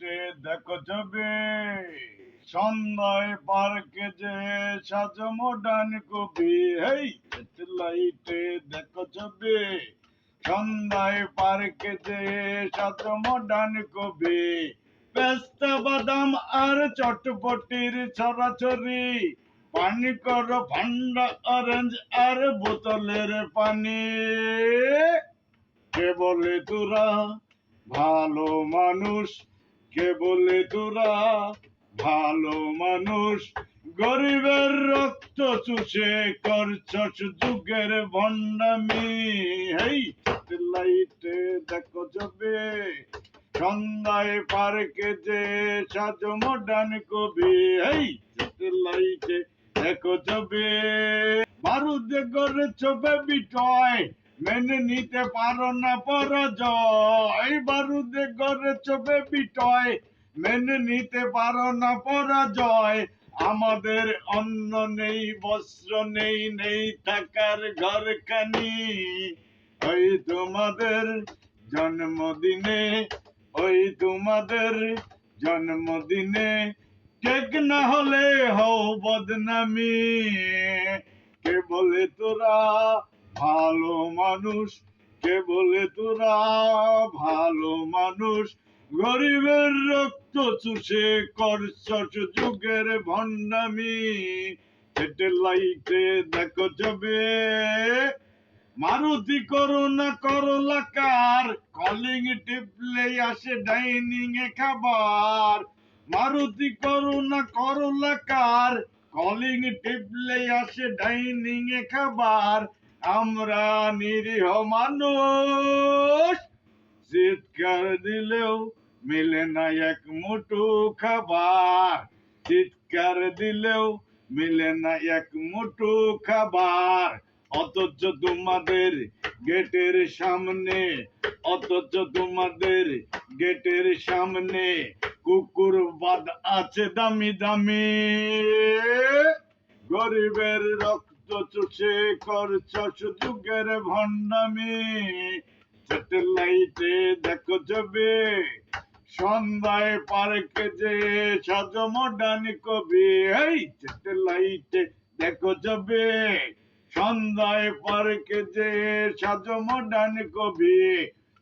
লাইটে দেখো ছবি, সন্ধ্যায় পার্কে যে সাজো মডার্ন কবি। হেই লাইটে দেখো ছবি, সন্ধ্যায় পার্কে যে সাজো মডার্ন কবি। পেস্তা বাদাম আর চটপটির ছড়াছড়ি, পানি করো ঠান্ডা অরেঞ্জ আর বোতলের পানি। কে বলে তোরা ভালো মানুষ, কে বলে তোরা ভালো মানুষ, গরিবের রক্ত চুষে করছস যুগের ভণ্ডামি। হেই লাইটে দেখো ছবি, সন্ধ্যায় পার্কে যে সাজো মডার্ন কবি। হেই লাইটে দেখো ছবি, বারুদে গড়ে ছবে বিটয়, মেনে নিতে পারো না পরাজয়। বারুদে গড়ে ছবে বিটয়, মেনে নিতে পারো না পরাজয়। আমাদের অন্ন নেই, বস্ত্র নেই, নেই থাকার ঘরখানি। ওই তোমাদের জন্মদিনে, ওই তোমাদের জন্মদিনে কেক না হলে হও বদনামি। কে বলে তোরা ভালো মানুষ, কে বলে তোরা ভালো মানুষ, গরিবের রক্ত চুষে করছস যুগের ভণ্ডামি। লাইটে দেখো ছবি, মারুতি করোনা করলা কার, কলিং টিপলে আসে ডাইনিং এ খাবার। মারুতি করোনা করলা কার, কলিং টিপলে আসে ডাইনিং এ খাবার। আমরা নিরীহ মানুষ, চিৎকার দিলেও মেলে না এক মুঠো খাবার। চিৎকার দিলেও মেলে না এক মুঠো খাবার। অথচ তোমাদের গেটের সামনে, অথচ তোমাদের গেটের সামনে কুকুর বাদ আছে দামি দামি। গরিবের রক্ত চুষে করছস যুগের ভণ্ডামি। লাইটে দেখো ছবি, সন্ধ্যায় পার্কে যে সাজো মডার্ন কবি। এই লাইটে দেখো ছবি, সন্ধ্যায় পার্কে যে সাজো মডার্ন কবি।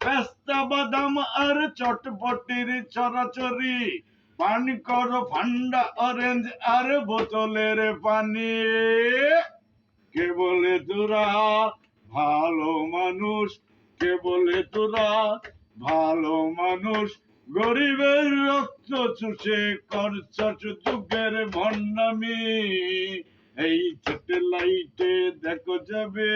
পেস্তা বাদাম আর চটপটির ছড়াছড়ি, পানি করো ঠান্ডা অরেঞ্জ আর বোতলের পানি। কে বলে তোরা ভালো মানুষ, কে বলে তোরা ভালো মানুষ, গরিবের রক্ত চুষে করছস যুগের ভণ্ডামি। এই লাইটে দেখো যাবে।